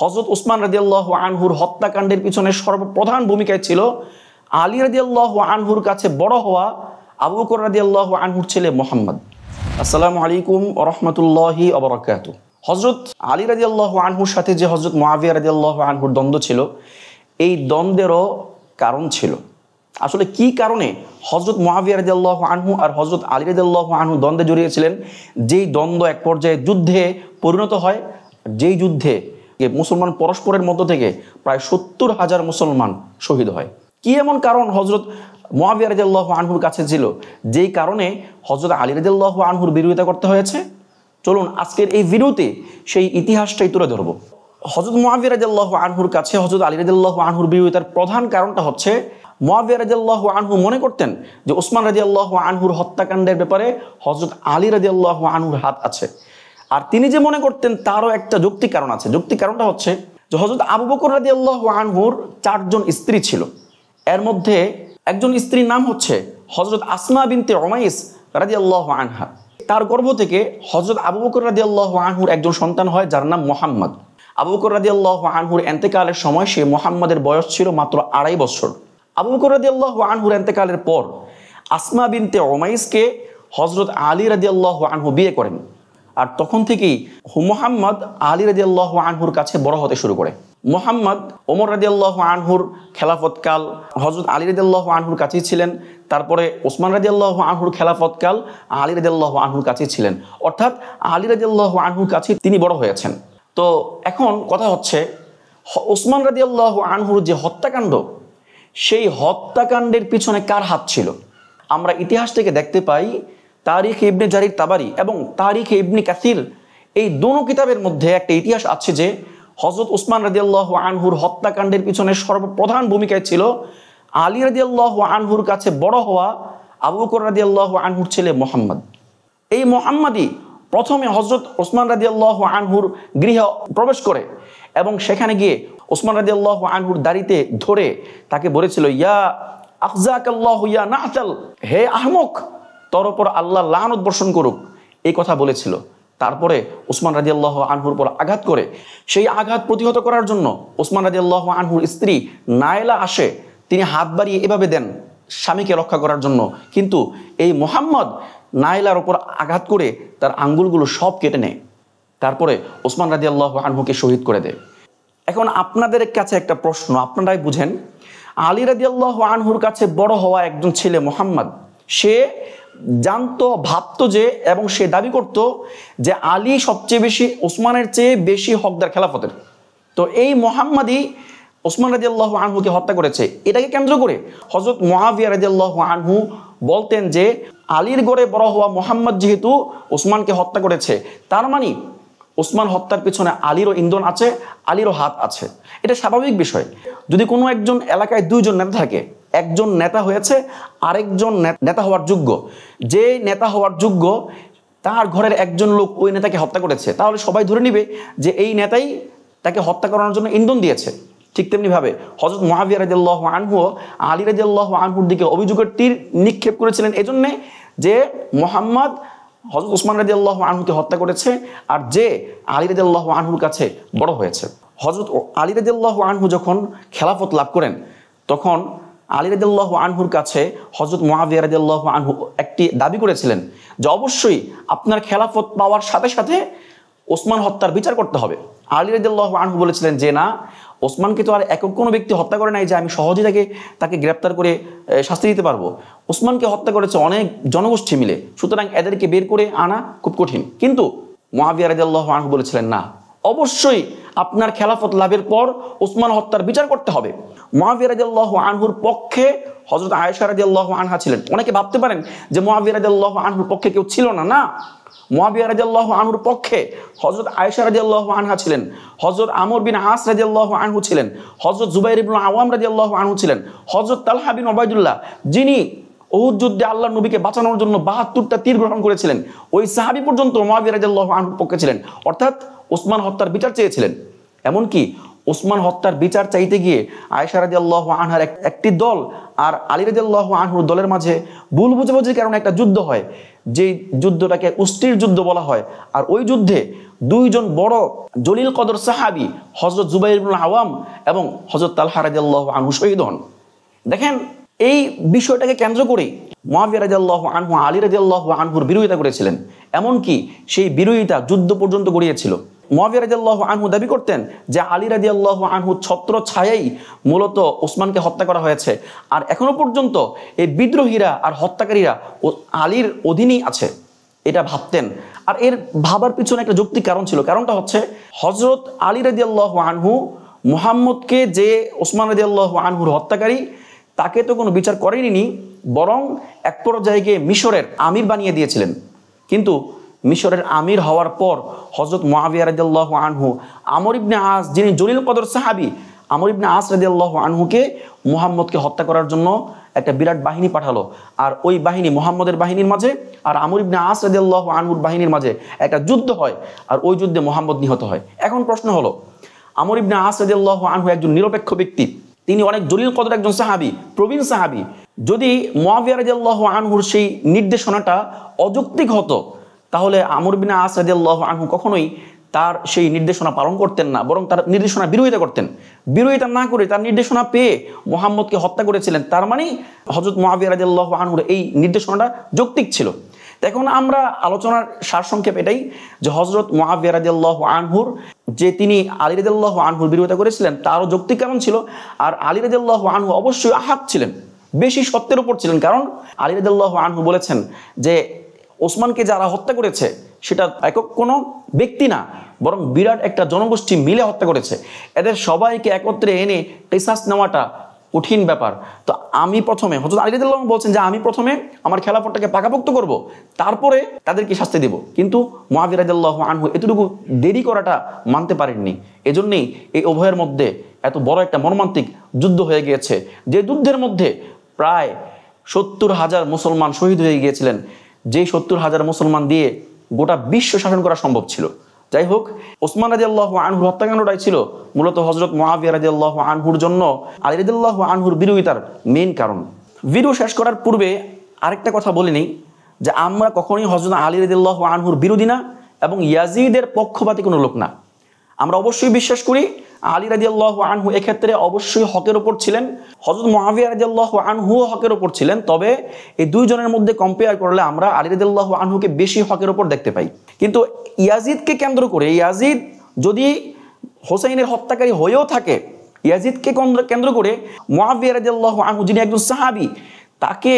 হযরত উসমান রাদিয়াল্লাহু আনহুর হত্যাকাণ্ডের পিছনে সর্বপ্রধান ভূমিকায় ছিল আলী রাদিয়াল্লাহু আনহুর কাছে বড় হওয়া আবু বকর রাদিয়াল্লাহু আনহুর ছেলে মুহাম্মদ। আসসালামু আলাইকুম ওয়া রাহমাতুল্লাহি ওয়া বারাকাতুহু। হযরত আলী রাদিয়াল্লাহু আনহুর সাথে যে হযরত মুআবিয়া রাদিয়াল্লাহু আনহুর দ্বন্দ্ব ছিল, এই দ্বন্দ্বেরও কারণ ছিল। আসলে কি কারণে হযরত মুআবিয়া রাদিয়াল্লাহু আনহু আর হযরত আলী রাদিয়াল্লাহু আনহু দ্বন্দ্বে জড়িয়েছিলেন, যেই দ্বন্দ্ব এক পর্যায়ে যুদ্ধে পরিণত হয়, যেই যুদ্ধে মুসলমান পরস্পরের মধ্য থেকে প্রায় 70,000 মুসলমান শহীদ হয়। কি এমন কারণ হযরত মুআবিয়া রাদিয়াল্লাহু আনহুর কাছে ছিল, যেই কারণে হযরত আলী রাদিয়াল্লাহু আনহুর বিরোধিতা করতে হয়েছে? চলুন আজকের এই ভিডিওতে সেই ইতিহাসটাই তুলে ধরব। হযরত মুআবিয়া রাদিয়াল্লাহু আনহুর কাছে হযরত আলী রাদিয়াল্লাহু আনহুর বিরোধিতার প্রধান কারণটা হচ্ছে, মুআবিয়া রাদিয়াল্লাহু আনহু মনে করতেন যে ওসমান রাদিয়াল্লাহু আনহুর হত্যাকাণ্ডের ব্যাপারে হযরত আলী রাদিয়াল্লাহু আনহুর হাত আছে। আর তিনি যে মনে করতেন তারও একটা যৌক্তিক কারণ আছে। যৌক্তিক কারণটা হচ্ছে যে হযরত আবু বকর রাদিয়াল্লাহু আনহুর 4 জন স্ত্রী ছিল। এর মধ্যে একজন স্ত্রীর নাম হচ্ছে হযরত আসমা বিনতে উমাইস রাদিয়াল্লাহু আনহা। তার গর্ভ থেকে হযরত আবু বকর রাদিয়াল্লাহু আনহুর একজন সন্তান হয়, যার নাম মুহাম্মদ। আবু বকর রাদিয়াল্লাহু আনহুর ইন্তেকালের সময় সে মুহাম্মাদের বয়স ছিল মাত্র 2.5 বছর। আবু বকর রাদিয়াল্লাহু আনহুর ইন্তেকালের পর আসমা বিনতে উমাইসকে হযরত আলী রাদিয়াল্লাহু আনহু বিয়ে করেন। আর তখন থেকেই মুহাম্মদ আলী রাদিয়াল্লাহু আনহুর কাছে বড় হতে শুরু করে। মুহাম্মদ ওমর রাদিয়াল্লাহু আনহুর খেলাফতকাল হযরত আলী রাদিয়াল্লাহু আনহুর কাছেই ছিলেন। তারপরে ওসমান রাদিয়াল্লাহু আনহুর খেলাফতকাল আলী রাদিয়াল্লাহু আনহুর কাছেই ছিলেন। অর্থাৎ আলী রাদিয়াল্লাহু আনহুর কাছে তিনি বড় হয়েছেন। তো এখন কথা হচ্ছে, ওসমান রাদিয়াল্লাহু আনহুর যে হত্যাকাণ্ড, সেই হত্যাকাণ্ডের পিছনে কার হাত ছিল? আমরা ইতিহাস থেকে দেখতে পাই, তারিখ ইবনে জারির তাবারি এবং তারিখ ইবনে কাসির, এই দুটো কিতাবের মধ্যে একটা ইতিহাস আছে যে হযরত উসমান রাদিয়াল্লাহু আনহুর হত্যাকাণ্ডের পিছনে সর্বপ্রধান ভূমিকায় ছিল আলী রাদিয়াল্লাহু আনহুর কাছে বড় হওয়া আবু বকর রাদিয়াল্লাহু আনহুর ছেলে মুহাম্মদ। এই মুহাম্মদই প্রথমে হযরত উসমান রাদিয়াল্লাহু আনহুর গৃহে প্রবেশ করে এবং সেখানে গিয়ে উসমান রাদিয়াল্লাহু আনহুর দাড়িতে ধরে তাকে বলেছিল, ইয়া আখজাকাল্লাহু ইয়া নাতাল, হে আহমক, তোর উপর আল্লাহ লানত বর্ষণ করুক, এই কথা বলেছিল। তারপরে উসমান রাদিয়াল্লাহু আনহুর উপর আঘাত করে, সেই আঘাত প্রতিহত করার জন্য উসমান রাদিয়াল্লাহু আনহুর স্ত্রী নাইলা আসে, তিনি হাত বাড়িয়ে এভাবে দেন স্বামীকে রক্ষা করার জন্য, কিন্তু এই মুহাম্মদ নাইলার উপর আঘাত করে তার আঙ্গুলগুলো সব কেটে নেয়। তারপরে উসমান রাদিয়াল্লাহু আনহুকে শহীদ করে দেয়। এখন আপনাদের কাছে একটা প্রশ্ন, আপনারাই বুঝেন, আলী রাদিয়াল্লাহু আনহুর কাছে বড় হওয়া একজন ছেলে মুহাম্মদ, সে জানতো, ভাবতো যে, এবং সে দাবি করত যে আলী সবচেয়ে বেশি ওসমানের চেয়ে বেশি হকদার খেলাফতের। তো এই মুহাম্মদই ওসমান রাদিয়াল্লাহু আনহুকে হত্যা করেছে। এটাকে কেন্দ্র করে হযরত মুআবিয়া রাদিয়াল্লাহু আনহু বলতেন যে আলীর গড়ে বড় হওয়া মুহাম্মদ যেহেতু ওসমানকে হত্যা করেছে, তার মানে ওসমান হত্যার পিছনে আলীরও ইন্ধন আছে, আলীরও হাত আছে। এটা স্বাভাবিক বিষয়। যদি কোনো একজন এলাকায় 2 জন নেতা থাকে, একজন নেতা হয়েছে, আরেকজন নেতা হওয়ার যোগ্য, যে নেতা হওয়ার যোগ্য তার ঘরের একজন লোক ওই নেতাকে হত্যা করেছে, তাহলে সবাই ধরে নিবে যে এই নেতাই তাকে হত্যা করানোর জন্য ইন্ধন দিয়েছে। ঠিক তেমনি ভাবে হযরত মুআবিয়া রাদিয়াল্লাহু আনহু আলী রাদিয়াল্লাহু আনহুর দিকে অভিযোগের তীর নিক্ষেপ করেছিলেন এজন্য যে মুহাম্মদ হযরত উসমান রাদিয়াল্লাহু আনহুকে হত্যা করেছে, আর যে আলী রাদিয়াল্লাহু আনহুর কাছে বড় হয়েছে। হযরত আলী রাদিয়াল্লাহু আনহু যখন খেলাফত লাভ করেন, তখন আলী রাদিয়াল্লাহু আনহুর কাছে হযরত মুআবিয়া রাদিয়াল্লাহু আনহু একটি দাবি করেছিলেন যে অবশ্যই আপনার খেলাফত পাওয়ার সাথে সাথে ওসমান হত্যার বিচার করতে হবে। আলী রাদিয়াল্লাহু আনহু বলেছিলেন যে না, ওসমানকে তো আর একক কোনো ব্যক্তি হত্যা করে নাই যে আমি সহজেই তাকে গ্রেপ্তার করে শাস্তি দিতে পারবো। ওসমানকে হত্যা করেছে অনেক জনগোষ্ঠী মিলে, সুতরাং এদেরকে বের করে আনা খুব কঠিন। কিন্তু মুআবিয়া রাদিয়াল্লাহু আনহু বলেছিলেন না, অবশ্যই আপনার খেলাফত লাভের পর ওসমান হত্যার বিচার করতে হবে। মুআবিয়া রাদিয়াল্লাহু আনহুর পক্ষে হযরত আয়েশা রাদিয়াল্লাহু আনহা ছিলেন। অনেকে ভাবতে পারেন যে মুআবিয়া রাদিয়াল্লাহু আনহুর পক্ষে কেউ ছিল না, না, মুআবিয়া রাদিয়াল্লাহু আনহুর পক্ষে হযরত আয়েশা রাদিয়াল্লাহু আনহা ছিলেন, হযরত আমর বিন আস রাদিয়াল্লাহু আনহু ছিলেন, হযরত জুবাইর ইবনে আওয়াম রাদিয়াল্লাহু আনহু ছিলেন, হযরত তালহা বিন উবাইদুল্লাহ, যিনি উহুদ যুদ্ধে আল্লাহর নবীকে বাঁচানোর জন্য 72টা তীর গ্রহণ করেছিলেন, ওই সাহাবী পর্যন্ত মুআবিয়া রাদিয়াল্লাহু আনহুর পক্ষে ছিলেন, অর্থাৎ ওসমান হত্যার বিচার চেয়েছিলেন। এমনকি ওসমান হত্যার বিচার চাইতে গিয়ে আয়েশা রাদিয়াল্লাহু আনহার একটি দল আর আলী রাদিয়াল্লাহু আনহুর দলের মাঝে ভুল বুঝাবুঝির কারণে একটা যুদ্ধ হয়, যে যুদ্ধটাকে উষ্টির যুদ্ধ বলা হয়। আর ওই যুদ্ধে দুইজন বড় জলিল কদর সাহাবী হযরত জুবাইর ইবনুল আওয়াম এবং হযরত তালহা রাদিয়াল্লাহু আনহু শহীদ হন। দেখেন, এই বিষয়টাকে কেন্দ্র করে মুআবিয়া রাদিয়াল্লাহু আনহু আলী রাদিয়াল্লাহু আনহুর বিরোধিতা করেছিলেন, এমনকি সেই বিরোধিতা যুদ্ধ পর্যন্ত গড়িয়েছিল। মুআবিয়া রাদিয়াল্লাহু আনহু দাবি করতেন যে আলী রাদিয়াল্লাহু আনহু ছত্র ছায়াই মূলত ওসমানকে হত্যা করা হয়েছে, আর এখনো পর্যন্ত এই বিদ্রোহীরা আর হত্যাকারীরা আলীর অধীনেই আছে, এটা ভাবতেন। আর এর ভাবার পিছনে একটা যৌক্তিক কারণ ছিল। কারণটা হচ্ছে হযরত আলী রাদিয়াল্লাহু আনহু মুহাম্মদকে, যে ওসমান রাদিয়াল্লাহু আনহুর হত্যাকারী, তাকে তো কোনো বিচার করেনি, বরং এক পর্যায়ে গিয়ে মিশরের আমির বানিয়ে দিয়েছিলেন। কিন্তু মিশরের আমির হওয়ার পর হযরত মুআবিয়া রাদিয়াল্লাহু আনহু আমর ইবনে আস, যিনি জলিল কদর সাহাবী, আমর ইবনে আস রাদিয়াল্লাহু আনহুকে মুহাম্মদকে হত্যা করার জন্য একটা বিরাট বাহিনী পাঠালো। আর ওই বাহিনী মুহাম্মদের বাহিনীর মাঝে আর আমর ইবনে আস রাদিয়াল্লাহু আনহুর বাহিনীর মাঝে একটা যুদ্ধ হয়, আর ওই যুদ্ধে মুহাম্মদ নিহত হয়। এখন প্রশ্ন হলো, আমর ইবনে আস রাদিয়াল্লাহু আনহু একজন নিরপেক্ষ ব্যক্তি, তিনি অনেক জলিল কদর একজন সাহাবী, প্রবীণ সাহাবী। যদি মুআবিয়া রাদিয়াল্লাহু আনহুর সেই নির্দেশনাটা অযৌক্তিক হতো, তাহলে আমর ইবনে আস রাদিয়াল্লাহু আনহু কখনোই তার সেই নির্দেশনা পালন করতেন না, বরং তার নির্দেশনা বিরোধিতা করতেন। বিরোধিতা না করে তার নির্দেশনা পেয়ে মুহাম্মদকে হত্যা করেছিলেন, তার মানে হযরত মুআবিয়া রাদিয়াল্লাহু আনহুর এই নির্দেশনাটা যৌক্তিক ছিল। এখন আমরা আলোচনার সারসংক্ষেপ এটাই যে হযরত মুআবিয়া রাদিয়াল্লাহু আনহুর, যে তিনি আলী রাদিয়াল্লাহু আনহুর বিরোধিতা করেছিলেন, তারও যৌক্তিক কারণ ছিল। আর আলী রাদিয়াল্লাহু আনহু অবশ্যই আহাদ ছিলেন, বেশি সত্যের উপর ছিলেন। কারণ আলী রাদিয়াল্লাহু আনহু বলেছেন যে ওসমানকে যারা হত্যা করেছে সেটা একক কোনো ব্যক্তি না, বরং বিরাট একটা জনগোষ্ঠী মিলে হত্যা করেছে। এদের সবাইকে একত্রে এনে কিসাস নেওয়াটা কঠিন ব্যাপার। তো আমি প্রথমে, হযরত আলী রাদিয়াল্লাহু আনহু বলছেন যে আমি প্রথমে আমার খেলাফতটাকে পাকাপোক্ত করব, তারপরে তাদেরকে শাস্তি দেব। কিন্তু মুআবিয়া রাদিয়াল্লাহু আনহু এতটুকু দেরি করাটা মানতে পারেননি। এজন্যই এই উভয়ের মধ্যে এত বড় একটা মর্মান্তিক যুদ্ধ হয়ে গিয়েছে, যে যুদ্ধের মধ্যে প্রায় 70,000 মুসলমান শহীদ হয়ে গিয়েছিলেন, যেই 70,000 মুসলমান দিয়ে গোটা বিশ্ব শাসন করা সম্ভব ছিল। যাই হোক, ওসমান রাদিয়াল্লাহু আনহুর হত্যাকাণ্ডটাই ছিল মূলত হযরত মুআবিয়া রাদিয়াল্লাহু আনহুর জন্য আলী রাদিয়াল্লাহু আনহুর বিরোধিতার মেইন কারণ। ভিডিও শেষ করার পূর্বে আরেকটা কথা বলে নেই যে আমরা কখনোই হযরত আলী রাদিয়াল্লাহু আনহুর বিরোধী না এবং ইয়াজিদের পক্ষপাতী কোনো লোক না। আমরা অবশ্যই বিশ্বাস করি আলী রাদিয়াল্লাহু আনহু এক্ষেত্রে অবশ্যই হকের উপর ছিলেন, হযরত মুআবিয়া রাদিয়াল্লাহু আনহু হকের উপর ছিলেন। তবে এই দুইজনের মধ্যে কম্পেয়ার করলে আমরা আলী রাদিয়াল্লাহু আনহুকে বেশি হকের উপর দেখতে পাই। কিন্তু ইয়াজিদকে কেন্দ্র করে, ইয়াজিদ যদি হোসাইনের হত্যাকারী হয়েও থাকে, ইয়াজিদকে কেন্দ্র করে মুআবিয়া রাদিয়াল্লাহু আনহু, যিনি একজন সাহাবী, তাকে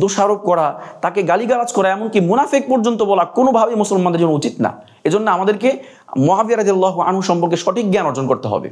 দোষারোপ করা, তাকে গালিগালাজ করা, এমনকি মুনাফিক পর্যন্ত বলা কোনোভাবেই মুসলমানদের জন্য উচিত না। এজন্য আমাদেরকে মুআবিয়া রাদিয়াল্লাহু আনহু সম্পর্কে সঠিক জ্ঞান অর্জন করতে হবে।